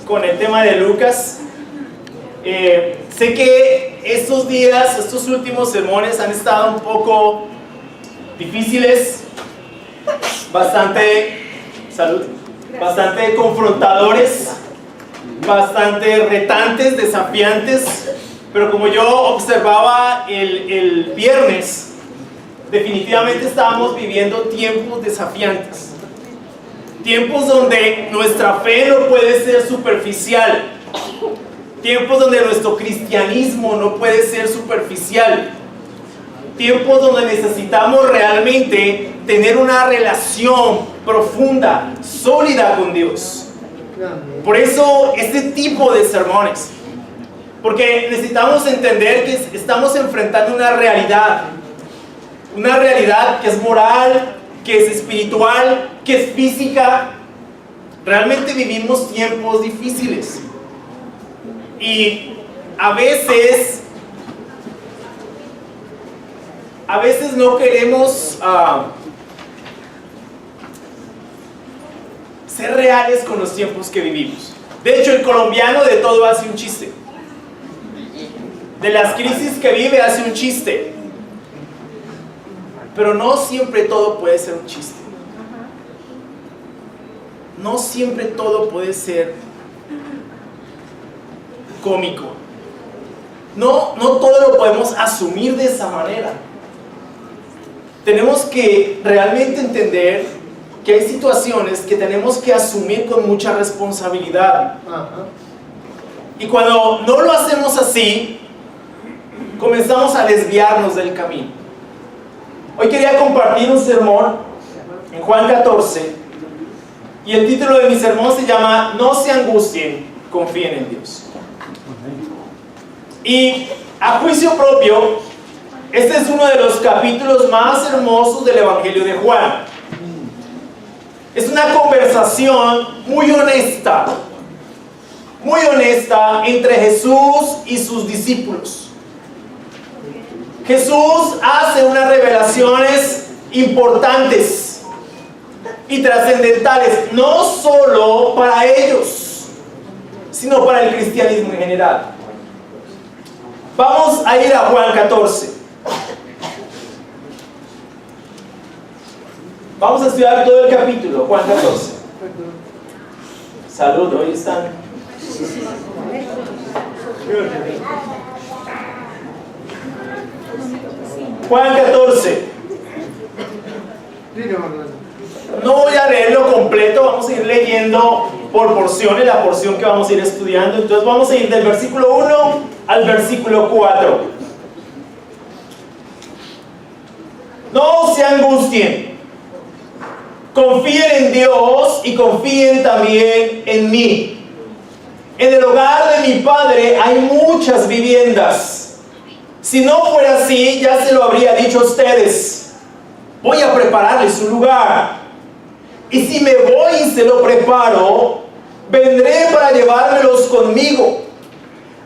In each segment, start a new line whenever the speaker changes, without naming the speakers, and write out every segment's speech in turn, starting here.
Con el tema de Lucas. Sé que estos días, estos últimos sermones han estado un poco difíciles, bastante confrontadores, bastante retantes, desafiantes, pero como yo observaba el viernes, definitivamente estábamos viviendo tiempos desafiantes. Tiempos donde nuestra fe no puede ser superficial. Tiempos donde nuestro cristianismo no puede ser superficial. Tiempos donde necesitamos realmente tener una relación profunda, sólida con Dios. Por eso este tipo de sermones. Porque necesitamos entender que estamos enfrentando una realidad que es moral, que es espiritual, que es física. Realmente vivimos tiempos difíciles y a veces no queremos ser reales con los tiempos que vivimos. De hecho, el colombiano de todo hace un chiste. De las crisis que vive hace un chiste. Pero no siempre todo puede ser un chiste. No siempre todo puede ser cómico. No todo lo podemos asumir de esa manera. Tenemos que realmente entender que hay situaciones que tenemos que asumir con mucha responsabilidad. Y cuando no lo hacemos así, comenzamos a desviarnos del camino. Hoy quería compartir un sermón en Juan 14 y el título de mi sermón se llama No se angustien, confíen en Dios. Y a juicio propio, este es uno de los capítulos más hermosos del Evangelio de Juan. Es una conversación muy honesta entre Jesús y sus discípulos. Jesús hace unas revelaciones importantes y trascendentales, no solo para ellos, sino para el cristianismo en general. Vamos a ir a Juan 14. Vamos a estudiar todo el capítulo, Juan 14. Salud, hoy están. Juan 14. No voy a leerlo completo, vamos a ir leyendo por porciones la porción que vamos a ir estudiando. Entonces vamos a ir del versículo 1 al versículo 4. No se angustien, confíen en Dios y confíen también en mí. En el hogar de mi Padre hay muchas viviendas. Si no fuera así, ya se lo habría dicho a ustedes. Voy a prepararles un lugar. Y si me voy y se lo preparo, vendré para llevármelos conmigo.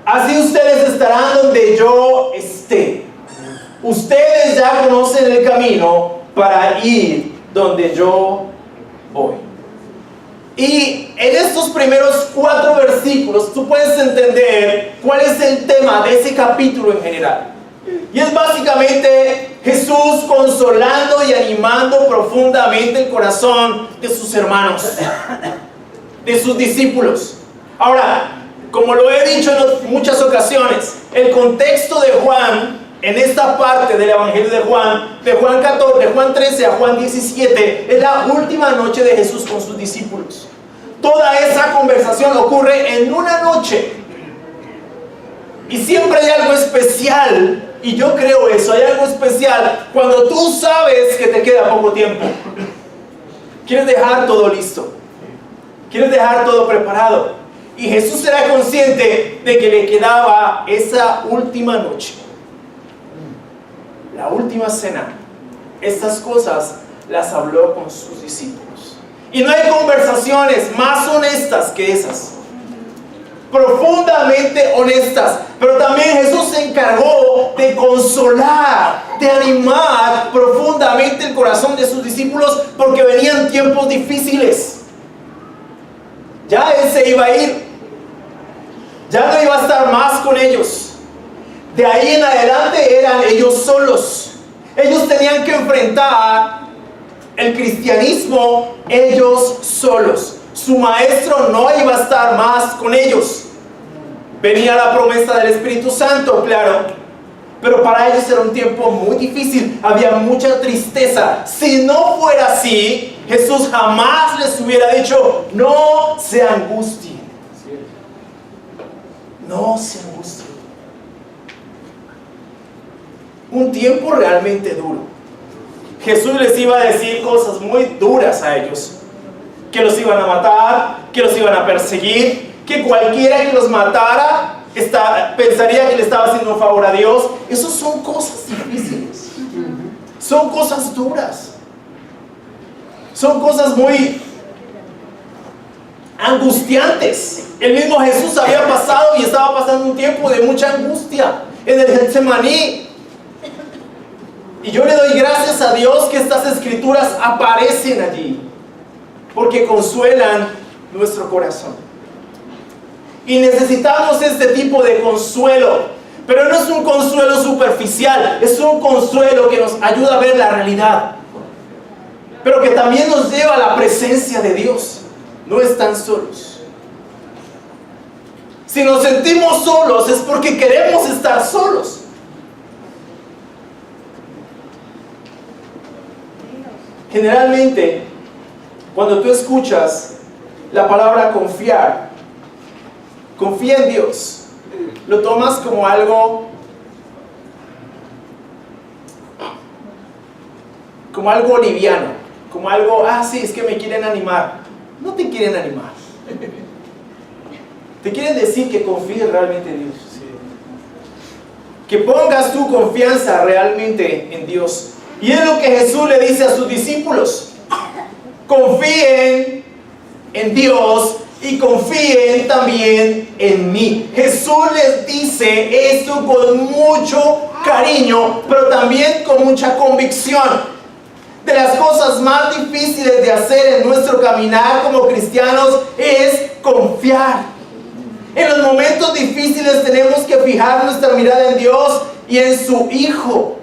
Así ustedes estarán donde yo esté. Ustedes ya conocen el camino para ir donde yo voy. Y en estos primeros 4 versículos tú puedes entender cuál es el tema de ese capítulo en general. Y es básicamente Jesús consolando y animando profundamente el corazón de sus hermanos, de sus discípulos. Ahora, como lo he dicho en muchas ocasiones, el contexto de Juan, en esta parte del Evangelio de Juan 14, de Juan 13 a Juan 17, es la última noche de Jesús con sus discípulos. Toda esa conversación ocurre en una noche. Y siempre hay algo especial, y yo creo eso, hay algo especial cuando tú sabes que te queda poco tiempo. Quieres dejar todo listo. Quieres dejar todo preparado. Y Jesús era consciente de que le quedaba esa última noche. La última cena. Estas cosas las habló con sus discípulos. Y no hay conversaciones más honestas que esas. Profundamente honestas. Pero también Jesús se encargó de consolar, de animar profundamente el corazón de sus discípulos porque venían tiempos difíciles. Ya Él se iba a ir. Ya no iba a estar más con ellos. De ahí en adelante eran ellos solos. Ellos tenían que enfrentar el cristianismo ellos solos. Su maestro no iba a estar más con ellos. Venía la promesa del Espíritu Santo, claro, pero para ellos era un tiempo muy difícil. Había mucha tristeza. Si no fuera así, Jesús jamás les hubiera dicho: no se angustien. No se angustien. Un tiempo realmente duro. Jesús les iba a decir cosas muy duras a ellos. Que los iban a matar, que los iban a perseguir, que cualquiera que los matara pensaría que le estaba haciendo un favor a Dios. Esas son cosas difíciles. Son cosas duras. Son cosas muy angustiantes. El mismo Jesús había pasado y estaba pasando un tiempo de mucha angustia en el Getsemaní. Y yo le doy gracias a Dios que estas escrituras aparecen allí, porque consuelan nuestro corazón. Y necesitamos este tipo de consuelo. Pero no es un consuelo superficial, es un consuelo que nos ayuda a ver la realidad, pero que también nos lleva a la presencia de Dios. No están solos. Si nos sentimos solos es porque queremos estar solos. Generalmente, cuando tú escuchas la palabra confiar, confía en Dios, lo tomas como algo liviano, como algo, sí, es que me quieren animar. No te quieren animar. Te quieren decir que confíes realmente en Dios. Que pongas tu confianza realmente en Dios. Y es lo que Jesús le dice a sus discípulos: confíen en Dios y confíen también en mí. Jesús les dice esto con mucho cariño, pero también con mucha convicción. De las cosas más difíciles de hacer en nuestro caminar como cristianos es confiar. En los momentos difíciles tenemos que fijar nuestra mirada en Dios y en su Hijo.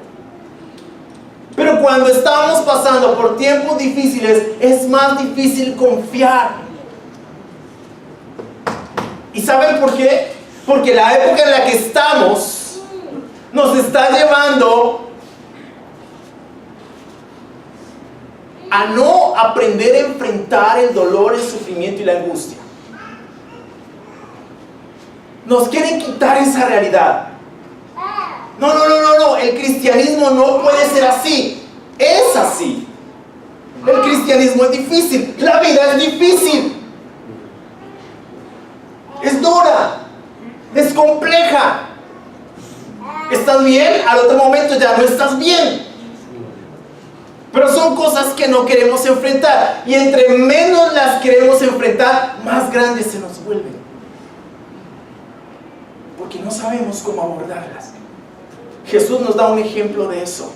Pero cuando estamos pasando por tiempos difíciles, es más difícil confiar. ¿Y saben por qué? Porque la época en la que estamos nos está llevando a no aprender a enfrentar el dolor, el sufrimiento y la angustia. Nos quieren quitar esa realidad. No, el cristianismo no puede ser así. Es así. El cristianismo es difícil, la vida es difícil, es dura, es compleja. ¿Estás bien? Al otro momento ya no estás bien. Pero son cosas que no queremos enfrentar, y entre menos las queremos enfrentar, más grandes se nos vuelven, porque no sabemos cómo abordarlas. Jesús nos da un ejemplo de eso.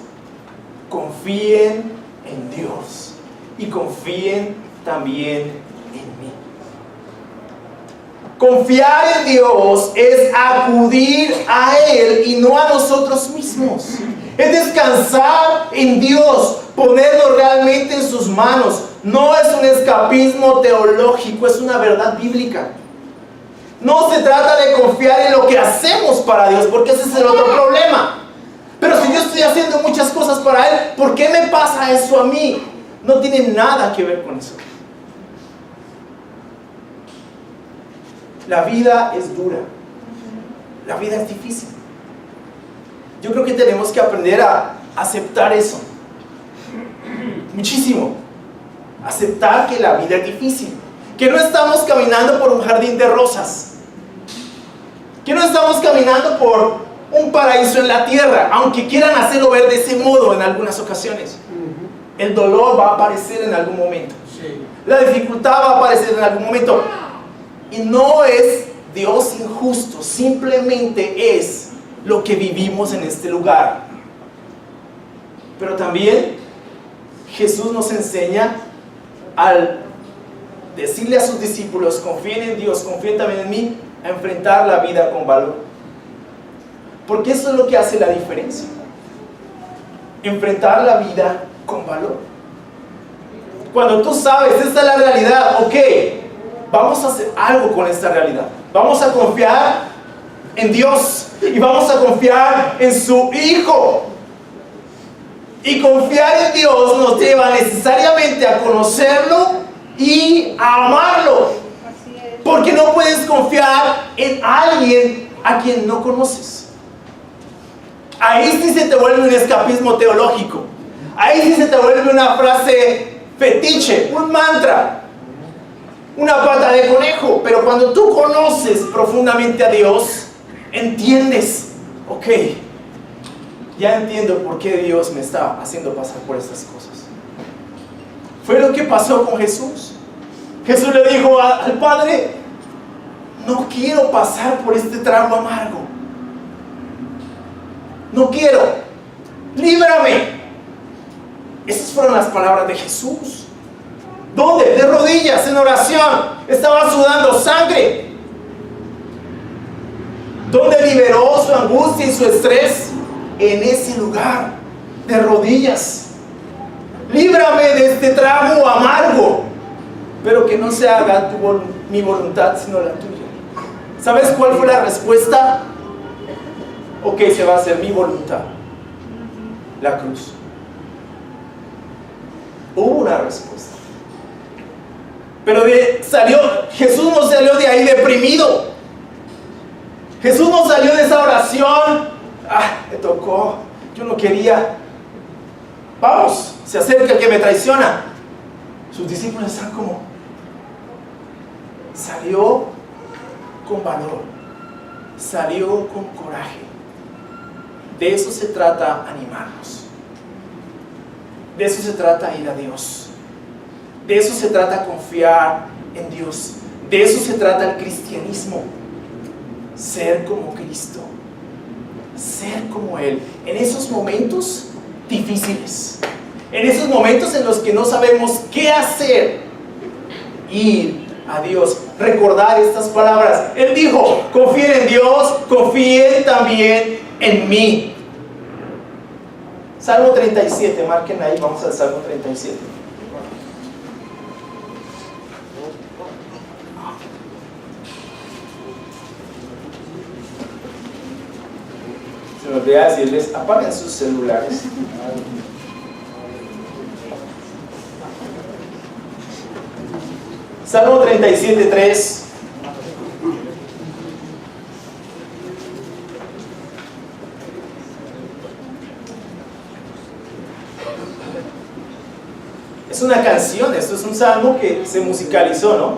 Confíen en Dios y confíen también en mí. Confiar en Dios es acudir a Él y no a nosotros mismos. Es descansar en Dios, ponerlo realmente en sus manos. No es un escapismo teológico, es una verdad bíblica. No se trata de confiar en lo que hacemos para Dios, porque ese es el otro problema. Pero si yo estoy haciendo muchas cosas para Él, ¿por qué me pasa eso a mí? No tiene nada que ver con eso. La vida es dura. La vida es difícil. Yo creo que tenemos que aprender a aceptar eso. Muchísimo. Aceptar que la vida es difícil. Que no estamos caminando por un jardín de rosas. Que no estamos caminando por un paraíso en la tierra, aunque quieran hacerlo ver de ese modo en algunas ocasiones. El dolor va a aparecer en algún momento. La dificultad va a aparecer en algún momento. Y no es Dios injusto, simplemente es lo que vivimos en este lugar. Pero también Jesús nos enseña al decirle a sus discípulos, confíen en Dios, confíen también en mí, a enfrentar la vida con valor. Porque eso es lo que hace la diferencia. Enfrentar la vida con valor. Cuando tú sabes, esta es la realidad, ok, vamos a hacer algo con esta realidad. Vamos a confiar en Dios y vamos a confiar en su Hijo. Y confiar en Dios nos lleva necesariamente a conocerlo y a amarlo. Porque no puedes confiar en alguien a quien no conoces. Ahí sí se te vuelve un escapismo teológico. Ahí sí se te vuelve una frase fetiche, un mantra, una pata de conejo. Pero cuando tú conoces profundamente a Dios, entiendes, ok, ya entiendo por qué Dios me está haciendo pasar por estas cosas. Fue lo que pasó con Jesús. Jesús le dijo al Padre, no quiero pasar por este trago amargo. No quiero, líbrame. Esas fueron las palabras de Jesús. ¿Dónde? De rodillas, en oración. Estaba sudando sangre. ¿Dónde liberó su angustia y su estrés? En ese lugar, de rodillas. Líbrame de este trago amargo, pero que no se haga mi voluntad sino la tuya. ¿Sabes cuál fue la respuesta? Ok, se va a hacer mi voluntad. La cruz. Hubo una respuesta. Pero Jesús no salió de ahí deprimido. Jesús no salió de esa oración. Me tocó, yo no quería. Vamos, se acerca el que me traiciona. Sus discípulos están como, salió con valor, salió con coraje. De eso se trata animarnos. De eso se trata ir a Dios. De eso se trata confiar en Dios. De eso se trata el cristianismo. Ser como Cristo. Ser como Él. En esos momentos difíciles. En esos momentos en los que no sabemos qué hacer. Ir a Dios. Recordar estas palabras. Él dijo, confíen en Dios, confíen también en mí. Salmo 37, marquen ahí, vamos al Salmo 37. Se me olvidó decirles, apaguen sus celulares. Salmo 37, 3. Es una canción, esto es un salmo que se musicalizó, ¿no?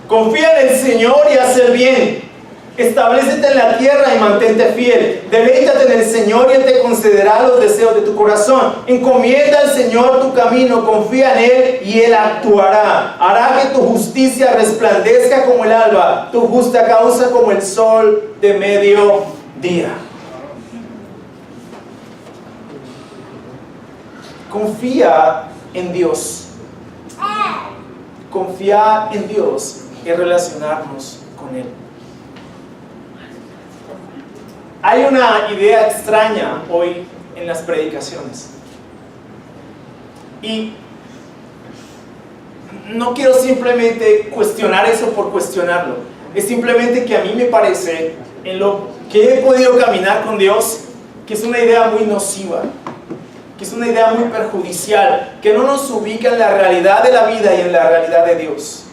Confía en el Señor y haz el bien. Establécete en la tierra y mantente fiel. Deleítate en el Señor y Él te concederá los deseos de tu corazón. Encomienda al Señor tu camino, confía en Él y Él actuará. Hará que tu justicia resplandezca como el alba, tu justa causa como el sol de mediodía. Confía en Dios. Confiar en Dios y relacionarnos con Él. Hay una idea extraña hoy en las predicaciones. Y no quiero simplemente cuestionar eso por cuestionarlo. Es simplemente que a mí me parece, en lo que he podido caminar con Dios, que es una idea muy nociva, que es una idea muy perjudicial, que no nos ubica en la realidad de la vida y en la realidad de Dios.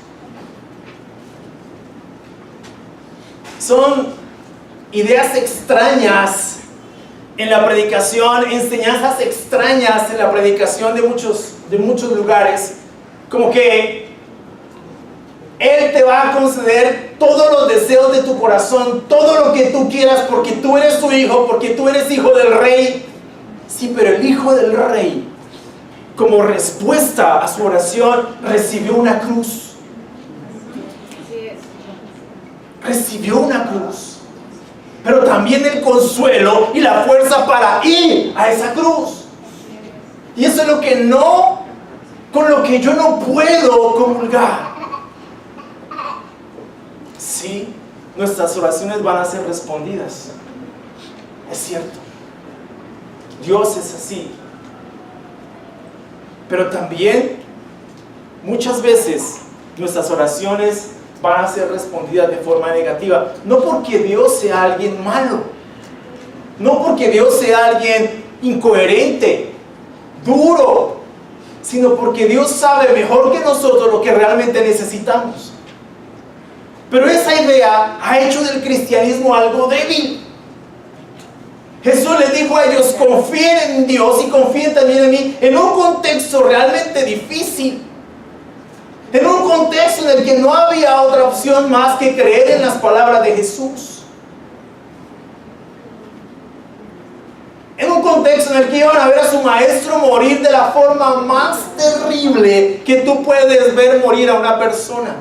Son ideas extrañas en la predicación, enseñanzas extrañas en la predicación de muchos lugares, como que Él te va a conceder todos los deseos de tu corazón, todo lo que tú quieras, porque tú eres su hijo, porque tú eres hijo del rey. Sí, pero el hijo del rey, como respuesta a su oración, recibió una cruz. Recibió una cruz. Pero también el consuelo y la fuerza para ir a esa cruz. Y eso es lo que no con lo que yo no puedo comulgar. Sí, nuestras oraciones van a ser respondidas. Es cierto. Dios es así. Pero también, muchas veces, nuestras oraciones van a ser respondidas de forma negativa. No porque Dios sea alguien malo. No porque Dios sea alguien incoherente, duro, sino porque Dios sabe mejor que nosotros lo que realmente necesitamos. Pero esa idea ha hecho del cristianismo algo débil. Jesús les dijo a ellos: confíen en Dios y confíen también en mí, en un contexto realmente difícil, en un contexto en el que no había otra opción más que creer en las palabras de Jesús. En un contexto en el que iban a ver a su maestro morir de la forma más terrible que tú puedes ver morir a una persona.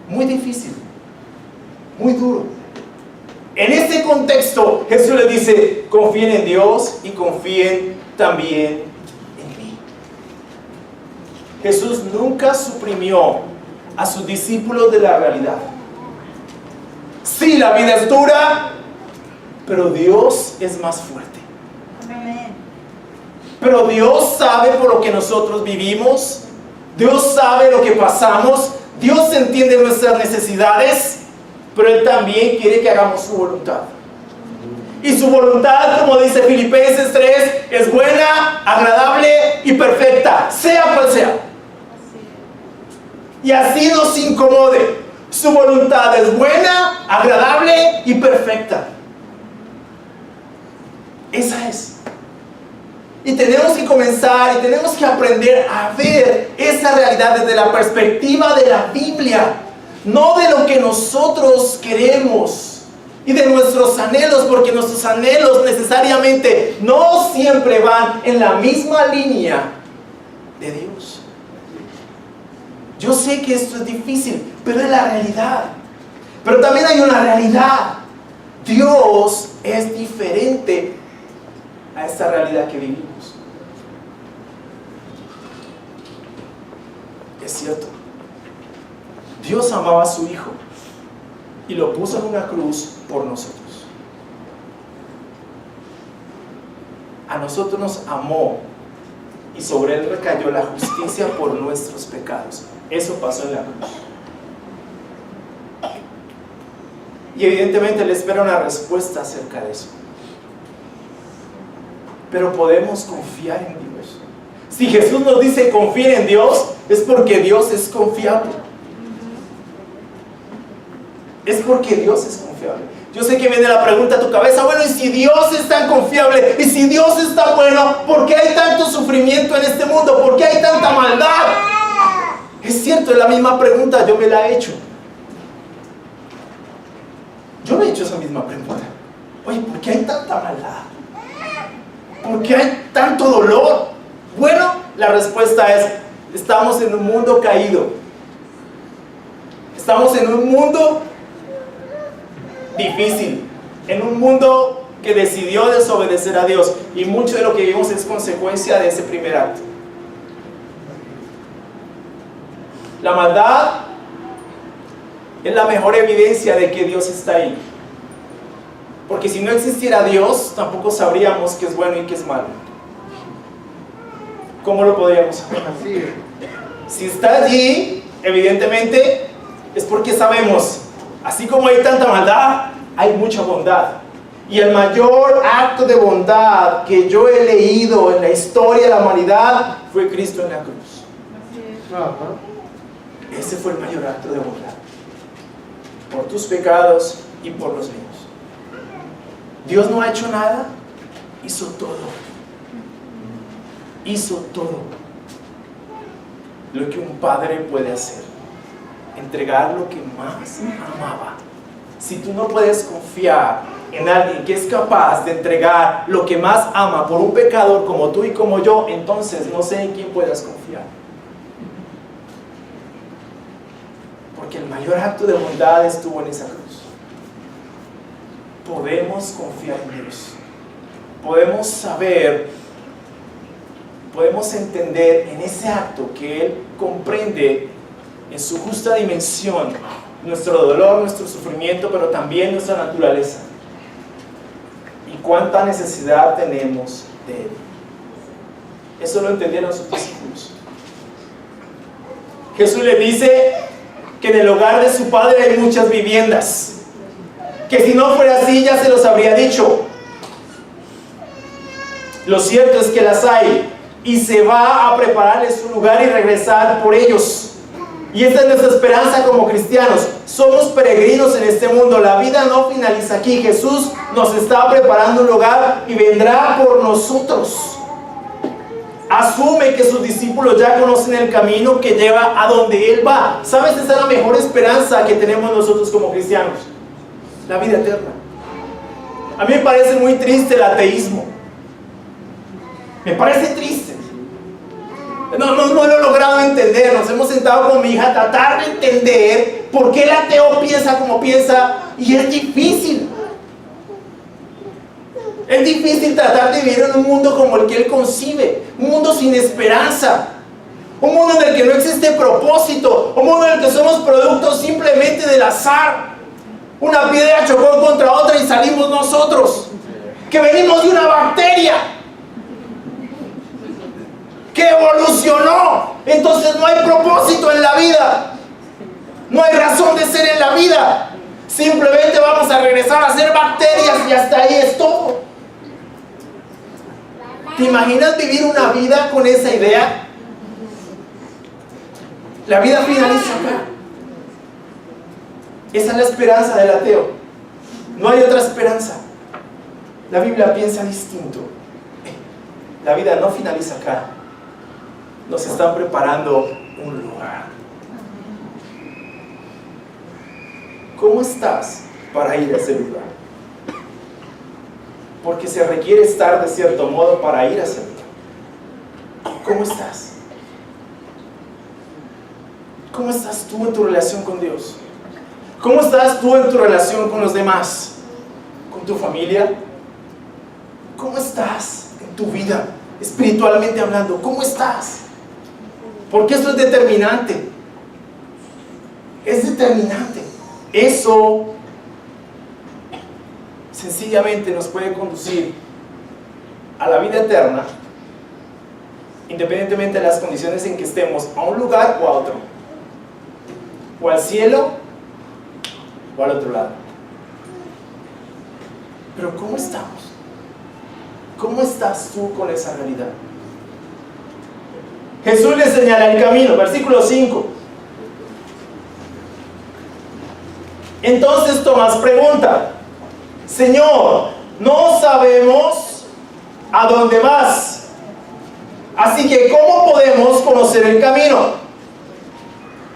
Muy difícil, muy duro. En ese contexto, Jesús les dice: confíen en Dios y confíen también en mí. Jesús nunca suprimió a sus discípulos de la realidad. Sí, la vida es dura, pero Dios es más fuerte. Pero Dios sabe por lo que nosotros vivimos. Dios sabe lo que pasamos. Dios entiende nuestras necesidades, pero Él también quiere que hagamos su voluntad. Y su voluntad, como dice Filipenses 3, es buena, agradable y perfecta, sea cual sea. Y así nos incomode. Su voluntad es buena, agradable y perfecta. Esa es. Y tenemos que comenzar y tenemos que aprender a ver esa realidad desde la perspectiva de la Biblia, no de lo que nosotros queremos y de nuestros anhelos, porque nuestros anhelos necesariamente no siempre van en la misma línea de Dios. Yo sé que esto es difícil, pero es la realidad. Pero también hay una realidad. Dios es diferente a esta realidad que vivimos. Es cierto. Dios amaba a su Hijo y lo puso en una cruz por nosotros. A nosotros nos amó y sobre Él recayó la justicia por nuestros pecados. Eso pasó en la cruz. Y evidentemente le espera una respuesta acerca de eso. Pero podemos confiar en Dios. Si Jesús nos dice confíen en Dios, es porque Dios es confiable. Es porque Dios es confiable. Yo sé que viene la pregunta a tu cabeza: bueno, y si Dios es tan confiable, y si Dios es tan bueno, ¿por qué hay tanto sufrimiento en este mundo? ¿Por qué hay tanta maldad? Es cierto, es la misma pregunta, yo me la he hecho. Yo me he hecho esa misma pregunta. Oye, ¿por qué hay tanta maldad? ¿Por qué hay tanto dolor? Bueno, la respuesta es: estamos en un mundo caído. Estamos en un mundo difícil, en un mundo que decidió desobedecer a Dios, y mucho de lo que vivimos es consecuencia de ese primer acto. La maldad es la mejor evidencia de que Dios está ahí, porque si no existiera Dios, tampoco sabríamos qué es bueno y qué es malo. ¿Cómo lo podríamos saber? Si está allí, evidentemente es porque sabemos, así como hay tanta maldad, hay mucha bondad. Y el mayor acto de bondad que yo he leído en la historia de la humanidad fue Cristo en la cruz. Ese fue el mayor acto de bondad. Por tus pecados y por los míos. Dios no ha hecho nada, hizo todo. Hizo todo lo que un padre puede hacer. Entregar lo que más amaba. Si tú no puedes confiar en alguien que es capaz de entregar lo que más ama por un pecador como tú y como yo, entonces no sé en quién puedas confiar. Porque el mayor acto de bondad estuvo en esa cruz. Podemos confiar en Dios. podemos saber, podemos entender en ese acto que Él comprende en su justa dimensión nuestro dolor, nuestro sufrimiento, pero también nuestra naturaleza. Y cuánta necesidad tenemos de Él. Eso lo entendieron sus discípulos. Jesús les dice que en el hogar de su Padre hay muchas viviendas, que si no fuera así ya se los habría dicho. Lo cierto es que las hay, y se va a prepararles un lugar y regresar por ellos. Y esta es nuestra esperanza como cristianos. Somos peregrinos en este mundo. La vida no finaliza aquí. Jesús nos está preparando un lugar y vendrá por nosotros. Asume que sus discípulos ya conocen el camino que lleva a donde Él va. ¿Sabes? Esa es la mejor esperanza que tenemos nosotros como cristianos. La vida eterna. A mí me parece muy triste el ateísmo. Me parece triste. No lo he logrado entender. Nos hemos sentado con mi hija a tratar de entender por qué el ateo piensa como piensa, y es difícil. Es difícil tratar de vivir en un mundo como el que él concibe, un mundo sin esperanza, un mundo en el que no existe propósito, un mundo en el que somos productos simplemente del azar. Una piedra chocó contra otra y salimos nosotros, que venimos de una bacteria que evolucionó. Entonces no hay propósito en la vida, no hay razón de ser en la vida. Simplemente vamos a regresar a ser bacterias y hasta ahí es todo. ¿Te imaginas vivir una vida con esa idea? La vida finaliza acá. Esa es la esperanza del ateo. No hay otra esperanza. La Biblia piensa distinto. La vida no finaliza acá. Nos están preparando un lugar. ¿Cómo estás para ir a ese lugar? Porque se requiere estar de cierto modo para ir a ese lugar. ¿Cómo estás? ¿Cómo estás tú en tu relación con Dios? ¿Cómo estás tú en tu relación con los demás? ¿Con tu familia? ¿Cómo estás en tu vida, espiritualmente hablando? ¿Cómo estás? Porque esto es determinante. Es determinante. Eso sencillamente nos puede conducir a la vida eterna, independientemente de las condiciones en que estemos, a un lugar o a otro, o al cielo o al otro lado. Pero ¿cómo estamos? ¿Cómo estás tú con esa realidad? Jesús le señala el camino, versículo 5. Entonces Tomás pregunta: Señor, no sabemos a dónde vas, así que ¿cómo podemos conocer el camino?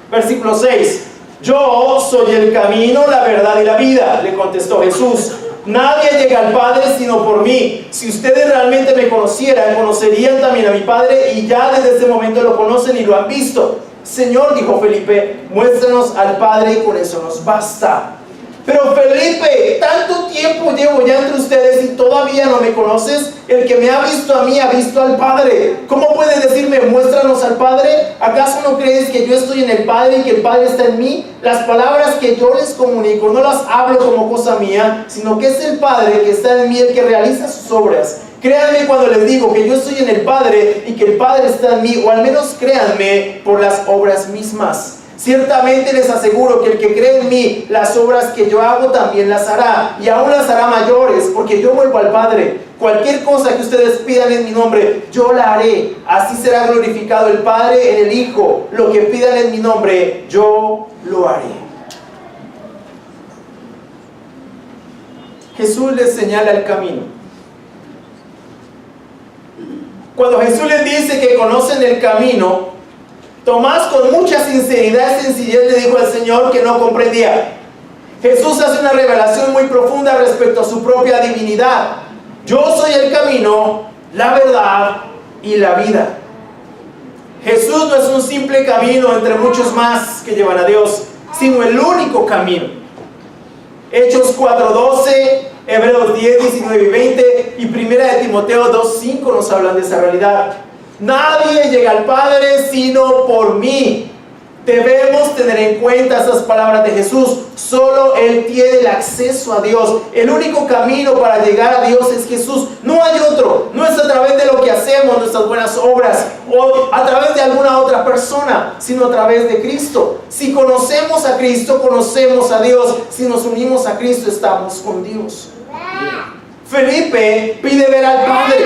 Versículo 6. Yo soy el camino, la verdad y la vida, le contestó Jesús. Nadie llega al Padre sino por mí. Si ustedes realmente me conocieran, conocerían también a mi Padre, y ya desde ese momento lo conocen y lo han visto. Señor, dijo Felipe, muéstranos al Padre y con eso nos basta. Pero Felipe, tanto tiempo llevo ya entre ustedes y todavía no me conoces. El que me ha visto a mí ha visto al Padre. ¿Cómo puedes decirme, muéstranos al Padre? ¿Acaso no crees que yo estoy en el Padre y que el Padre está en mí? Las palabras que yo les comunico no las hablo como cosa mía, sino que es el Padre que está en mí el que realiza sus obras. Créanme cuando les digo que yo estoy en el Padre y que el Padre está en mí, o al menos créanme por las obras mismas. Ciertamente les aseguro que el que cree en mí, las obras que yo hago también las hará, y aún las hará mayores, porque yo vuelvo al Padre. Cualquier cosa que ustedes pidan en mi nombre, yo la haré. Así será glorificado el Padre en el Hijo. Lo que pidan en mi nombre, yo lo haré. Jesús les señala el camino. Cuando Jesús les dice que conocen el camino, Tomás, con mucha sinceridad y sencillez, le dijo al Señor que no comprendía. Jesús hace una revelación muy profunda respecto a su propia divinidad. Yo soy el camino, la verdad y la vida. Jesús no es un simple camino entre muchos más que llevan a Dios, sino el único camino. Hechos 4:12, Hebreos 10, 19 y 20 y 1 de Timoteo 2, 5 nos hablan de esa realidad. Nadie llega al Padre sino por mí. Debemos tener en cuenta esas palabras de Jesús. Solo Él tiene el acceso a Dios. El único camino para llegar a Dios es Jesús. No hay otro. No es a través de lo que hacemos, nuestras buenas obras, o a través de alguna otra persona, sino a través de Cristo. Si conocemos a Cristo, conocemos a Dios. Si nos unimos a Cristo, estamos con Dios. Felipe pide ver al Padre.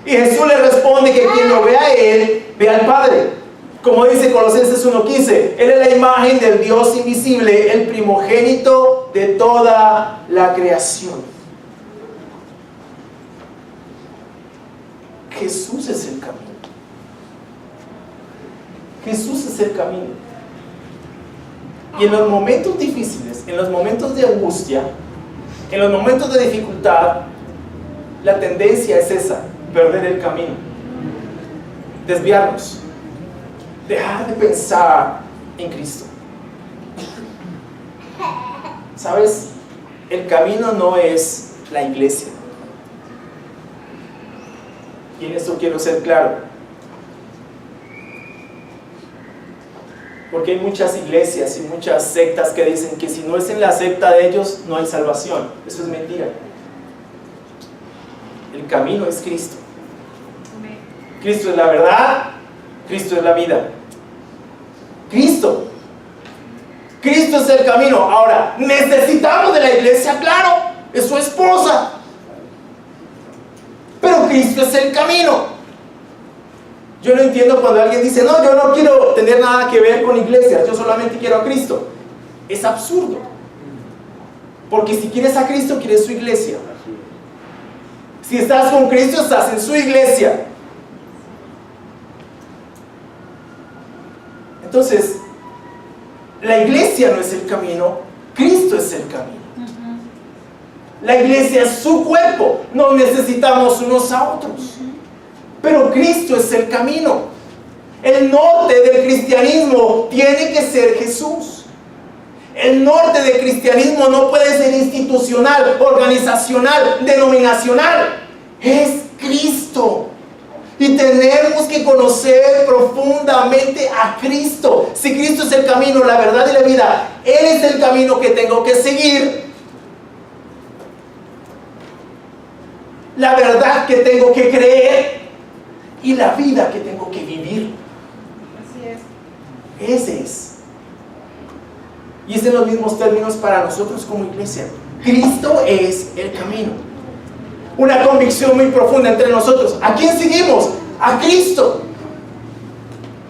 Y Jesús le responde que quien lo ve a Él, ve al Padre. Como dice Colosenses 1:15, Él es la imagen del Dios invisible, el primogénito de toda la creación. Jesús es el camino. Jesús es el camino. Y en los momentos difíciles, en los momentos de angustia, en los momentos de dificultad, la tendencia es esa: perder el camino, desviarnos, dejar de pensar en Cristo. ¿Sabes? El camino no es la iglesia. Y en esto quiero ser claro. Porque hay muchas iglesias y muchas sectas que dicen que si no es en la secta de ellos, no hay salvación. Eso es mentira. El camino es Cristo. Cristo es la verdad, Cristo es la vida. Cristo es el camino. Ahora, necesitamos de la iglesia, claro, es su esposa, pero Cristo es el camino. Yo no entiendo cuando alguien dice: no, yo no quiero tener nada que ver con iglesias, yo solamente quiero a Cristo. Es absurdo, porque si quieres a Cristo, quieres su iglesia. Si estás con Cristo, estás en su iglesia. Entonces, la iglesia no es el camino, Cristo es el camino. La iglesia es su cuerpo, nos necesitamos unos a otros. Pero Cristo es el camino. El norte del cristianismo tiene que ser Jesús. El norte del cristianismo no puede ser institucional, organizacional, denominacional. Es Cristo. Y tenemos que conocer profundamente a Cristo. Si Cristo es el camino, la verdad y la vida, Él es el camino que tengo que seguir. La verdad que tengo que creer y la vida que tengo que vivir. Así es. Ese es. Y es en los mismos términos para nosotros como iglesia. Cristo es el camino. Una convicción muy profunda entre nosotros. ¿A quién seguimos? A Cristo.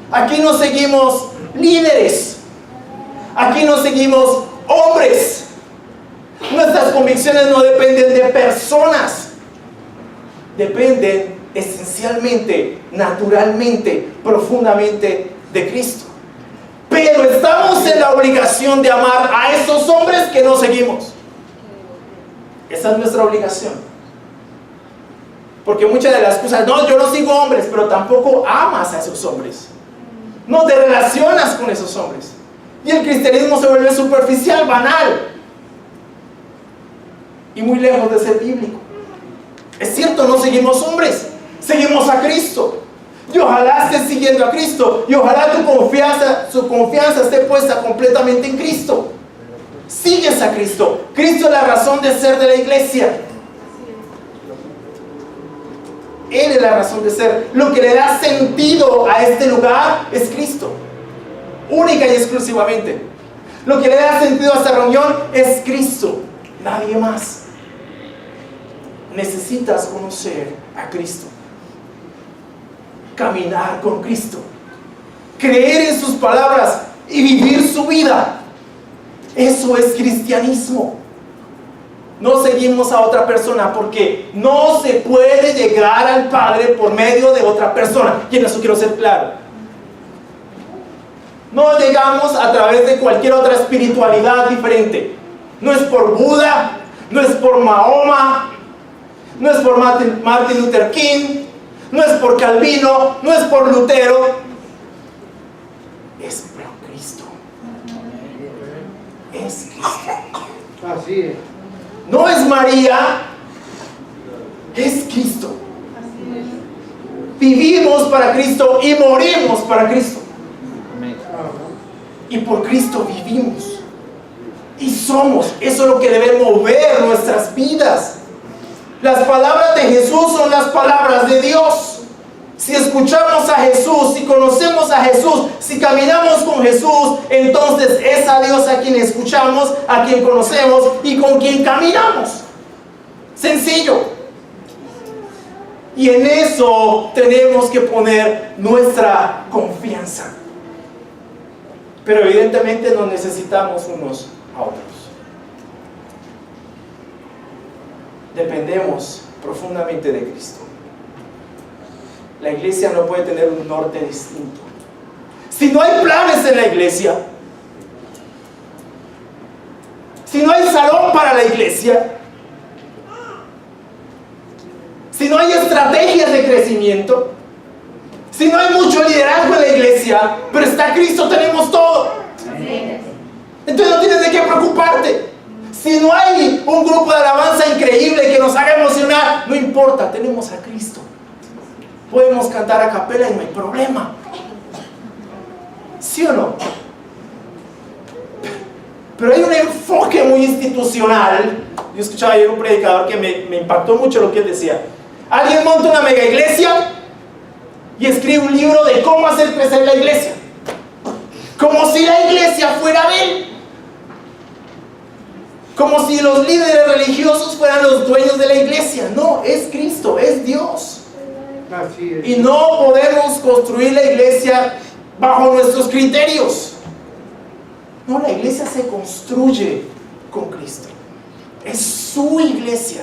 Aquí no seguimos líderes. Aquí no seguimos hombres. Nuestras convicciones no dependen de personas. Dependen esencialmente, naturalmente, profundamente de Cristo. Pero estamos en la obligación de amar a esos hombres que no seguimos. Esa es nuestra obligación. Porque muchas de las cosas, no, yo no sigo hombres, pero tampoco amas a esos hombres. No te relacionas con esos hombres. Y el cristianismo se vuelve superficial, banal. Y muy lejos de ser bíblico. Es cierto, no seguimos hombres, seguimos a Cristo. Y ojalá estés siguiendo a Cristo. Y ojalá tu confianza esté puesta completamente en Cristo. Sigues a Cristo. Cristo es la razón de ser de la iglesia. Él es la razón de ser. Lo que le da sentido a este lugar es Cristo. Única y exclusivamente. Lo que le da sentido a esta reunión es Cristo. Nadie más. Necesitas conocer a Cristo. Caminar con Cristo. Creer en sus palabras y vivir su vida. Eso es cristianismo. No seguimos a otra persona porque no se puede llegar al Padre por medio de otra persona. Y en eso quiero ser claro. No llegamos a través de cualquier otra espiritualidad diferente. No es por Buda, no es por Mahoma, no es por Martin Luther King, no es por Calvino, no es por Lutero. Es por Cristo. Es Cristo.
Así es.
No es María, es Cristo. Vivimos para Cristo y morimos para Cristo. Y por Cristo vivimos. Y somos. Eso es lo que debe mover nuestras vidas. Las palabras de Jesús son las palabras de Dios. Si escuchamos a Jesús, si conocemos a Jesús, si caminamos con Jesús, entonces es a Dios a quien escuchamos, a quien conocemos y con quien caminamos. Sencillo. Y en eso tenemos que poner nuestra confianza. Pero evidentemente nos necesitamos unos a otros. Dependemos profundamente de Cristo. La iglesia no puede tener un norte distinto. Si no hay planes en la iglesia, si no hay salón para la iglesia, si no hay estrategias de crecimiento, si no hay mucho liderazgo en la iglesia, pero está Cristo, tenemos todo. Entonces no tienes de qué preocuparte. Si no hay un grupo de alabanza increíble que nos haga emocionar, no importa, tenemos a Cristo. Podemos cantar a capela y no hay problema. ¿Sí o no? Pero hay un enfoque muy institucional. Yo escuchaba ayer un predicador que me impactó mucho lo que él decía. Alguien monta una mega iglesia y escribe un libro de cómo hacer crecer la iglesia. Como si la iglesia fuera de él. Como si los líderes religiosos fueran los dueños de la iglesia. No, es Cristo, es Dios.
Así es.
Y no podemos construir la iglesia bajo nuestros criterios. No, la iglesia se construye con Cristo. Es su iglesia.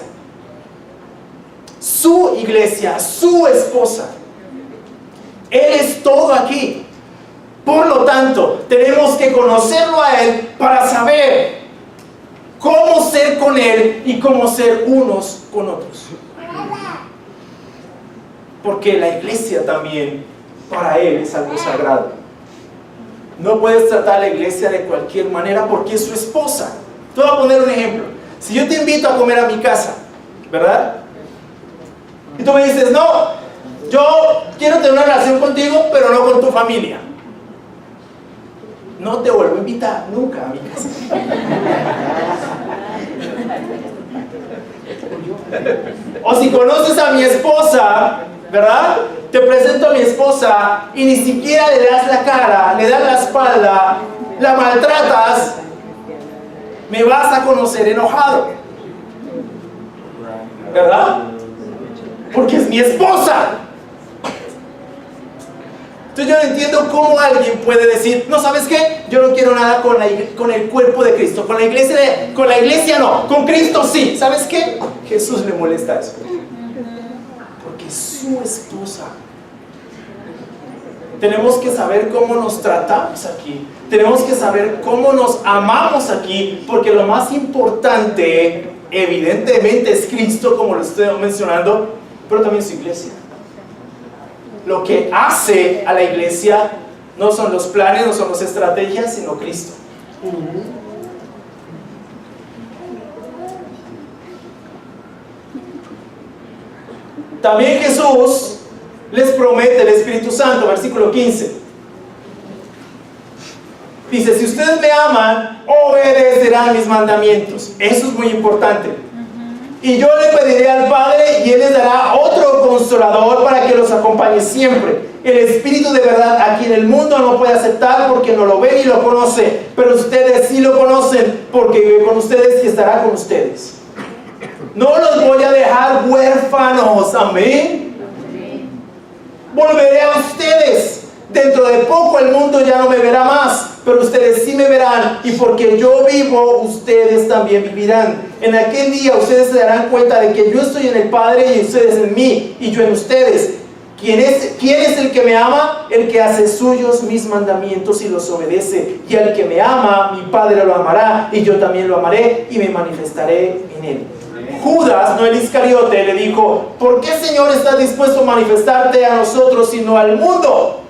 Su iglesia, su esposa. Él es todo aquí. Por lo tanto, tenemos que conocerlo a Él para saber cómo ser con Él y cómo ser unos con otros. Porque la iglesia también para Él es algo sagrado. No puedes tratar a la iglesia de cualquier manera porque es su esposa. Te voy a poner un ejemplo. Si yo te invito a comer a mi casa, ¿verdad? Y tú me dices, no, yo quiero tener una relación contigo, pero no con tu familia. No te vuelvo a invitar nunca a mi casa. O si conoces a mi esposa, ¿verdad? Te presento a mi esposa y ni siquiera le das la cara, le das la espalda, la maltratas, me vas a conocer enojado, ¿verdad? Porque es mi esposa. Entonces yo no entiendo cómo alguien puede decir, no, ¿sabes qué? Yo no quiero nada con el cuerpo de Cristo, con la iglesia no, con Cristo sí. ¿Sabes qué? Jesús le molesta eso. Porque es su esposa. Tenemos que saber cómo nos tratamos aquí. Tenemos que saber cómo nos amamos aquí, porque lo más importante, evidentemente, es Cristo, como lo estoy mencionando, pero también su iglesia. Lo que hace a la iglesia no son los planes, no son las estrategias, sino Cristo. También Jesús les promete el Espíritu Santo, versículo 15. Dice, si ustedes me aman, obedecerán mis mandamientos. Eso es muy importante. Y yo le pediré al Padre y Él les dará otro consolador para que los acompañe siempre. El Espíritu de verdad a quien el mundo no puede aceptar porque no lo ve ni lo conoce. Pero ustedes sí lo conocen porque vive con ustedes y estará con ustedes. No los voy a dejar huérfanos. Amén. Volveré a ustedes. Dentro de poco el mundo ya no me verá más, pero ustedes sí me verán, y porque yo vivo, ustedes también vivirán. En aquel día ustedes se darán cuenta de que yo estoy en el Padre y ustedes en mí, y yo en ustedes. ¿Quién es el que me ama? El que hace suyos mis mandamientos y los obedece. Y al que me ama, mi Padre lo amará, y yo también lo amaré y me manifestaré en él. Judas, no el Iscariote, le dijo, ¿por qué, Señor, estás dispuesto a manifestarte a nosotros y no al mundo?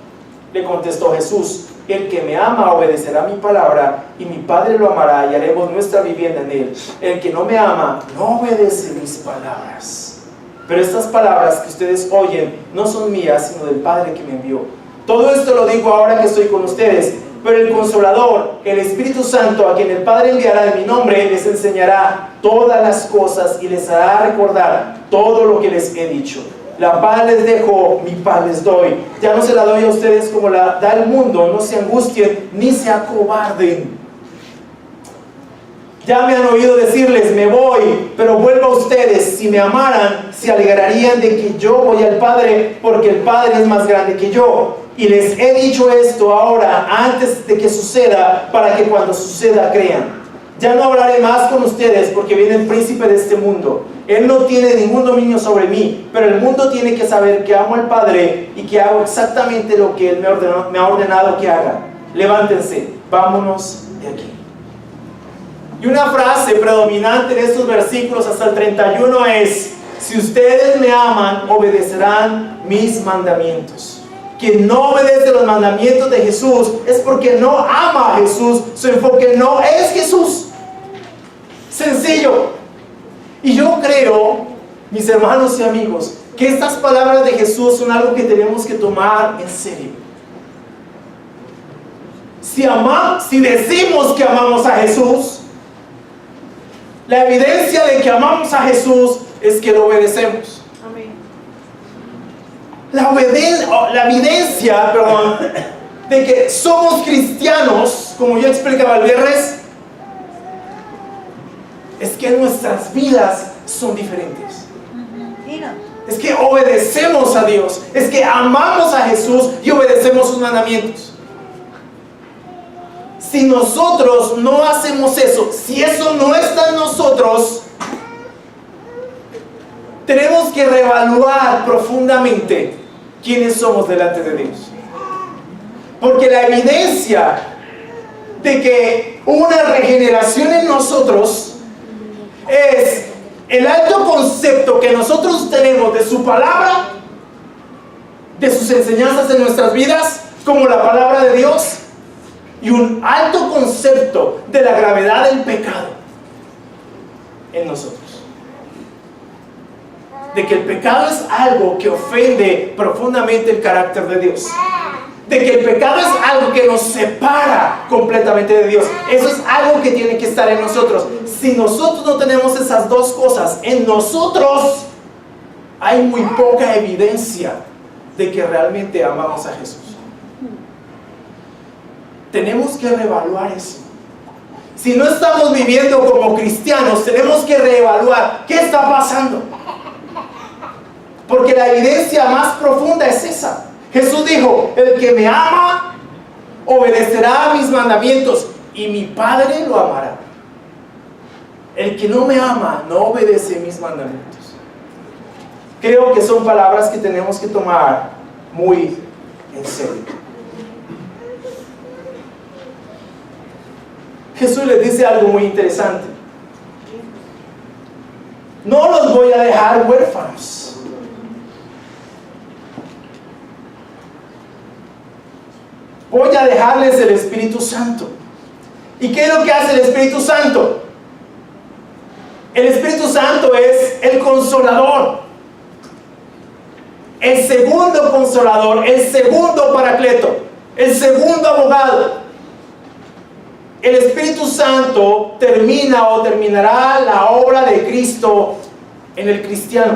Le contestó Jesús, el que me ama obedecerá mi palabra, y mi Padre lo amará, y haremos nuestra vivienda en él. El que no me ama no obedece mis palabras. Pero estas palabras que ustedes oyen no son mías, sino del Padre que me envió. Todo esto lo digo ahora que estoy con ustedes, pero el Consolador, el Espíritu Santo, a quien el Padre enviará en mi nombre, les enseñará todas las cosas y les hará recordar todo lo que les he dicho. La paz les dejo, mi paz les doy. Ya no se la doy a ustedes como la da el mundo. No se angustien ni se acobarden. Ya me han oído decirles, me voy, pero vuelvo a ustedes. Si me amaran, se alegrarían de que yo voy al Padre, porque el Padre es más grande que yo. Y les he dicho esto ahora, antes de que suceda, para que cuando suceda crean. Ya no hablaré más con ustedes, porque viene el príncipe de este mundo. Él no tiene ningún dominio sobre mí, pero el mundo tiene que saber que amo al Padre y que hago exactamente lo que Él me ha ordenado que haga. Levántense, vámonos de aquí. Y una frase predominante en estos versículos hasta el 31 es: si ustedes me aman, obedecerán mis mandamientos. Quien no obedece los mandamientos de Jesús es porque no ama a Jesús. Su enfoque no es Jesús. Sencillo. Y yo creo, mis hermanos y amigos, que estas palabras de Jesús son algo que tenemos que tomar en serio. Si decimos que amamos a Jesús, la evidencia de que amamos a Jesús es que lo obedecemos. La evidencia, de que somos cristianos, como yo explicaba el viernes, es que nuestras vidas son diferentes. Es que obedecemos a Dios, es que amamos a Jesús y obedecemos sus mandamientos. Si nosotros no hacemos eso, si eso no está en nosotros, tenemos que reevaluar profundamente quiénes somos delante de Dios. Porque la evidencia de que hubo una regeneración en nosotros es el alto concepto que nosotros tenemos de su palabra, de sus enseñanzas en nuestras vidas, como la palabra de Dios, y un alto concepto de la gravedad del pecado en nosotros. De que el pecado es algo que ofende profundamente el carácter de Dios. De que el pecado es algo que nos separa completamente de Dios. Eso es algo que tiene que estar en nosotros. Si nosotros no tenemos esas dos cosas en nosotros, hay muy poca evidencia de que realmente amamos a Jesús. Tenemos que reevaluar eso. Si no estamos viviendo como cristianos, tenemos que reevaluar qué está pasando. Porque la evidencia más profunda es esa. Jesús dijo: el que me ama obedecerá a mis mandamientos y mi Padre lo amará. El que no me ama no obedece mis mandamientos. Creo que son palabras que tenemos que tomar muy en serio. Jesús les dice algo muy interesante: no los voy a dejar huérfanos. Voy a dejarles el Espíritu Santo. ¿Y qué es lo que hace el Espíritu Santo? El Espíritu Santo es el Consolador, el segundo Consolador, el segundo Paracleto, el segundo abogado. El Espíritu Santo terminará la obra de Cristo en el cristiano.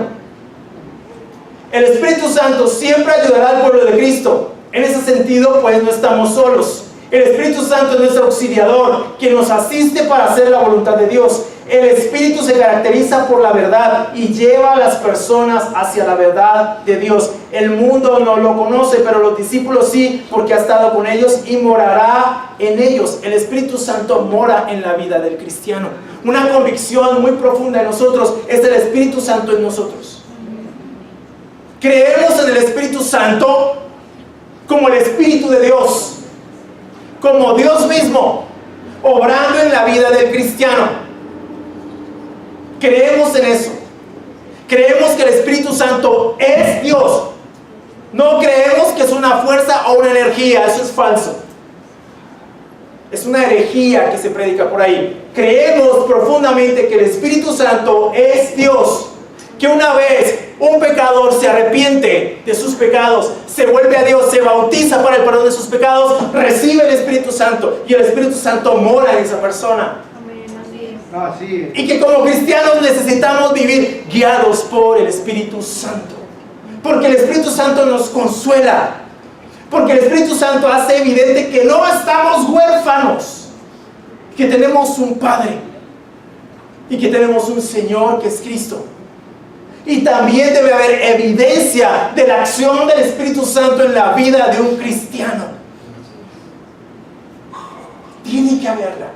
El Espíritu Santo siempre ayudará al pueblo de Cristo. En ese sentido, pues no estamos solos. El Espíritu Santo es nuestro auxiliador, quien nos asiste para hacer la voluntad de Dios. El Espíritu se caracteriza por la verdad y lleva a las personas hacia la verdad de Dios. El mundo no lo conoce, pero los discípulos sí, porque ha estado con ellos y morará en ellos. El Espíritu Santo mora en la vida del cristiano. Una convicción muy profunda en nosotros es el Espíritu Santo en nosotros. Creemos en el Espíritu Santo como el Espíritu de Dios, como Dios mismo, obrando en la vida del cristiano. Creemos en eso. Creemos que el Espíritu Santo es Dios. No creemos que es una fuerza o una energía. Eso es falso. Es una herejía que se predica por ahí. Creemos profundamente que el Espíritu Santo es Dios. Que una vez un pecador se arrepiente de sus pecados, se vuelve a Dios, se bautiza para el perdón de sus pecados, recibe el Espíritu Santo y el Espíritu Santo mora en esa persona.
Así es.
Y que como cristianos necesitamos vivir guiados por el Espíritu Santo. Porque el Espíritu Santo nos consuela. Porque el Espíritu Santo hace evidente que no estamos huérfanos. Que tenemos un Padre. Y que tenemos un Señor que es Cristo. Y también debe haber evidencia de la acción del Espíritu Santo en la vida de un cristiano. Tiene que haberla.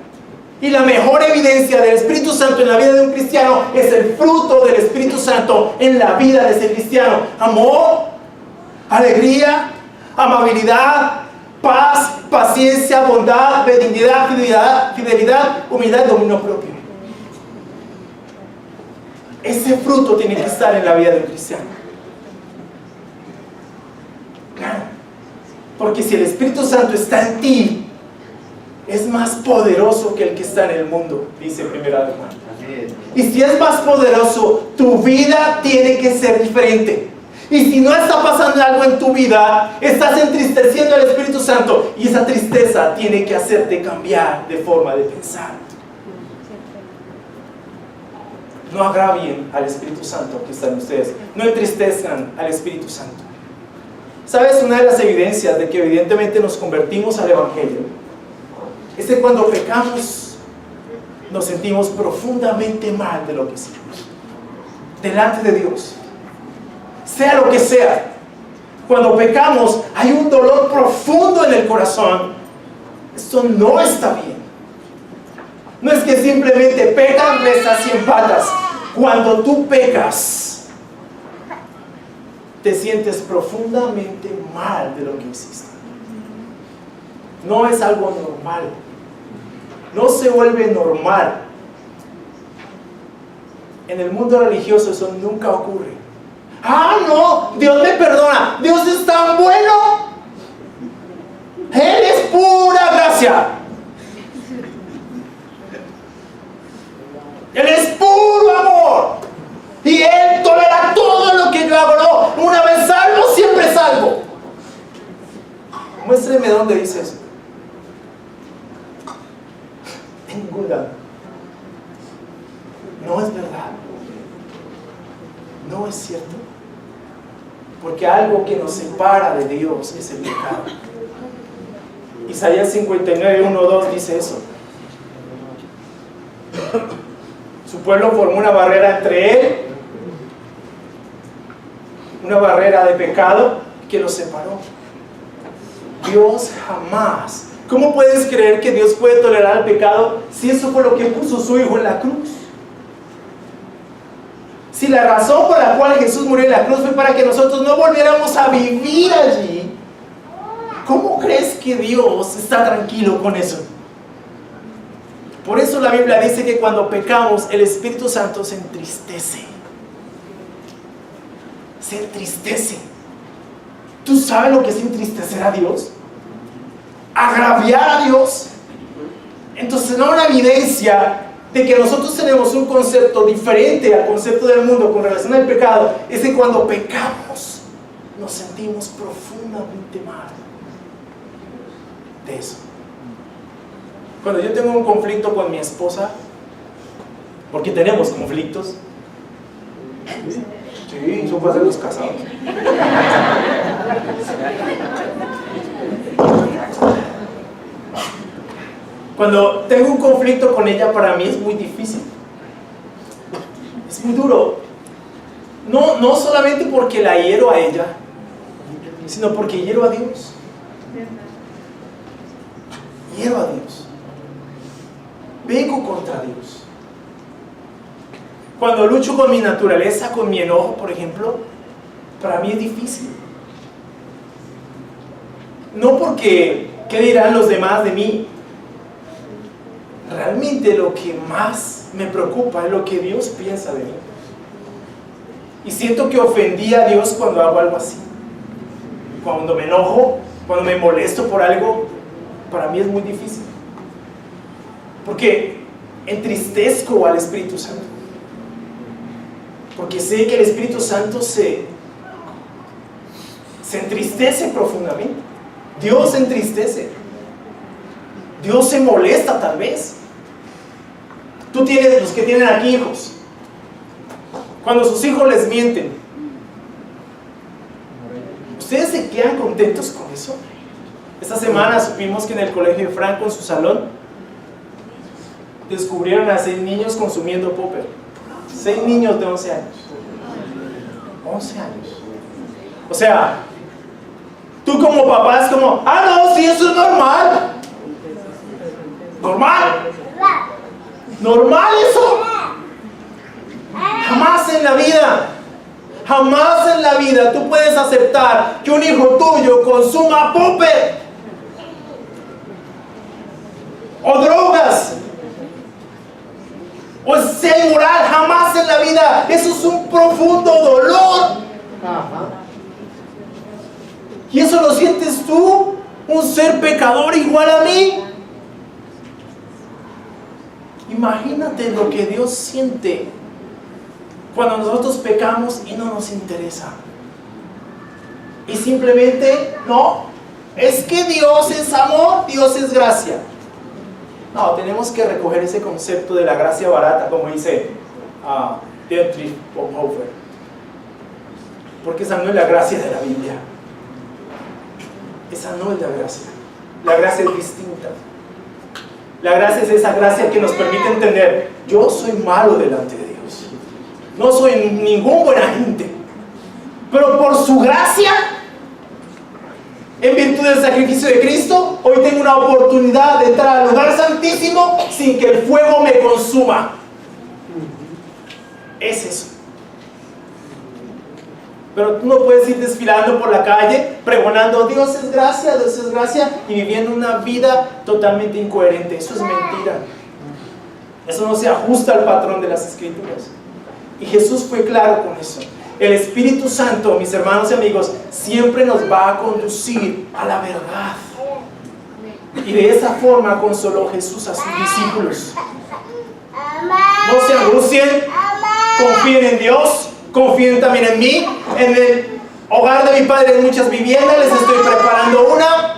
Y la mejor evidencia del Espíritu Santo en la vida de un cristiano es el fruto del Espíritu Santo en la vida de ese cristiano. Amor, alegría, amabilidad, paz, paciencia, bondad, benignidad, fidelidad, humildad y dominio propio. Ese fruto tiene que estar en la vida de un cristiano. Claro. Porque si el Espíritu Santo está en ti, es más poderoso que el que está en el mundo, dice 1 Juan. Y si es más poderoso, tu vida tiene que ser diferente. Y si no está pasando algo en tu vida, estás entristeciendo al Espíritu Santo. Y esa tristeza tiene que hacerte cambiar de forma de pensar. No agravien al Espíritu Santo que está en ustedes. No entristezcan al Espíritu Santo. ¿Sabes? Una de las evidencias de que evidentemente nos convertimos al Evangelio es que cuando pecamos nos sentimos profundamente mal de lo que hicimos delante de Dios, sea lo que sea. Cuando pecamos hay un dolor profundo en el corazón. Esto no está bien. No es que simplemente pecas, rezas y empatas. Cuando tú pecas te sientes profundamente mal de lo que hiciste. No es algo normal. No se vuelve normal. En el mundo religioso eso nunca ocurre. Ah, no, Dios me perdona. Dios es tan bueno. Él es pura gracia. Él es puro amor. Y Él tolera todo lo que yo hago. No, una vez salvo, siempre salvo. Muéstreme dónde dice eso. En ningún lado. No es verdad. No es cierto. Porque algo que nos separa de Dios es el pecado. Isaías 59, 1, 2 dice eso. Su pueblo formó una barrera entre él, una barrera de pecado que los separó. Dios jamás. ¿Cómo puedes creer que Dios puede tolerar el pecado si eso fue lo que puso su Hijo en la cruz? Si la razón por la cual Jesús murió en la cruz fue para que nosotros no volviéramos a vivir allí, ¿cómo crees que Dios está tranquilo con eso? Por eso la Biblia dice que cuando pecamos, el Espíritu Santo se entristece. Se entristece. ¿Tú sabes lo que es entristecer a Dios? Agraviar a Dios. Entonces no una evidencia de que nosotros tenemos un concepto diferente al concepto del mundo con relación al pecado. Es que cuando pecamos nos sentimos profundamente mal de eso. Cuando yo tengo un conflicto con mi esposa, porque tenemos conflictos, sí, eso pasa en los casados. Cuando tengo un conflicto con ella, para mí es muy difícil. Es muy duro. No solamente porque la hiero a ella, sino porque hiero a Dios. Hiero a Dios. Vengo contra Dios. Cuando lucho con mi naturaleza, con mi enojo, por ejemplo, para mí es difícil. No porque, ¿qué dirán los demás de mí? Realmente lo que más me preocupa es lo que Dios piensa de mí. Y siento que ofendí a Dios cuando hago algo así. Cuando me enojo, cuando me molesto por algo, para mí es muy difícil. Porque entristezco al Espíritu Santo. Porque sé que el Espíritu Santo se entristece profundamente. Dios se entristece. Dios se molesta tal vez. Tú tienes, los que tienen aquí hijos, cuando sus hijos les mienten, ¿ustedes se quedan contentos con eso? Esta semana supimos que en el colegio de Franco, en su salón, descubrieron a 6 niños consumiendo popper. 6 niños de 11 años. 11 años. O sea, tú como papá es como, no, sí, eso es normal. Normal. Normal eso. Jamás en la vida tú puedes aceptar que un hijo tuyo consuma popper o drogas o sea inmoral. Jamás en la vida. Eso es un profundo dolor. Y eso lo sientes tú, un ser pecador igual a mí. Imagínate lo que Dios siente cuando nosotros pecamos y no nos interesa. Y simplemente, no, es que Dios es amor, Dios es gracia. No, tenemos que recoger ese concepto de la gracia barata, como dice Dietrich Bonhoeffer. Porque esa no es la gracia de la Biblia. Esa no es la gracia. La gracia es distinta. La gracia es esa gracia que nos permite entender: yo soy malo delante de Dios, no soy ningún buena gente, pero por su gracia, en virtud del sacrificio de Cristo, hoy tengo una oportunidad de entrar al lugar santísimo sin que el fuego me consuma. Es eso. Pero tú no puedes ir desfilando por la calle pregonando Dios es gracia y viviendo una vida totalmente incoherente. Eso es mentira. Eso no se ajusta al patrón de las Escrituras. Y Jesús fue claro con eso. El Espíritu Santo, mis hermanos y amigos, siempre nos va a conducir a la verdad. Y de esa forma consoló Jesús a sus discípulos. No se angustien, confíen en Dios, confíen también en mí. En el hogar de mi Padre hay muchas viviendas, les estoy preparando una.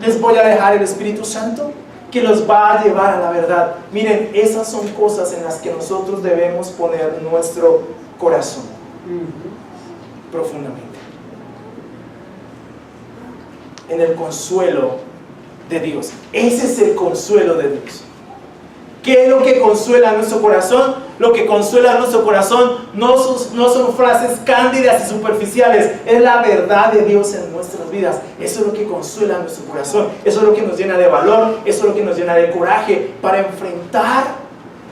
Les voy a dejar el Espíritu Santo que los va a llevar a la verdad. Miren, esas son cosas en las que nosotros debemos poner nuestro corazón profundamente. En el consuelo de Dios. Ese es el consuelo de Dios. ¿Qué es lo que consuela nuestro corazón? Lo que consuela nuestro corazón no son frases cándidas y superficiales, es la verdad de Dios en nuestras vidas. Eso es lo que consuela nuestro corazón, eso es lo que nos llena de valor, eso es lo que nos llena de coraje para enfrentar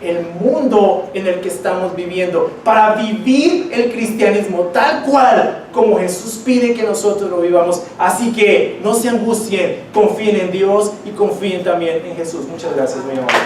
el mundo en el que estamos viviendo, para vivir el cristianismo tal cual como Jesús pide que nosotros lo vivamos. Así que no se angustien, confíen en Dios y confíen también en Jesús. Muchas gracias, muy amables.